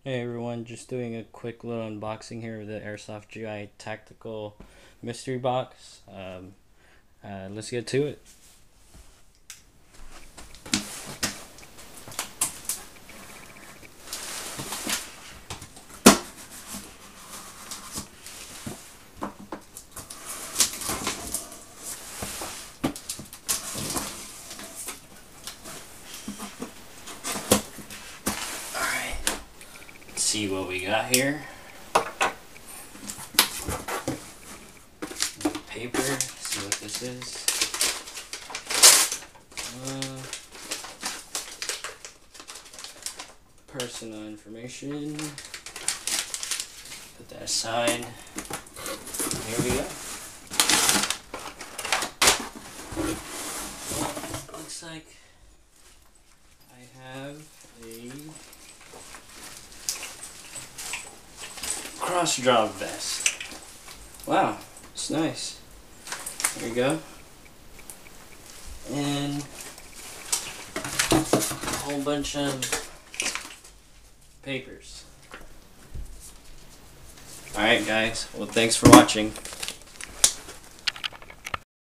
Hey everyone, just doing a quick little unboxing here of the Airsoft GI Tactical Mystery Box. Let's get to it. Alright, let's see what we got here. Paper, see what this is. Personal information. Put that aside. Here we go. Looks like I have a cross drop vest. Wow, it's nice. There you go. And a whole bunch of papers. Alright guys, well thanks for watching.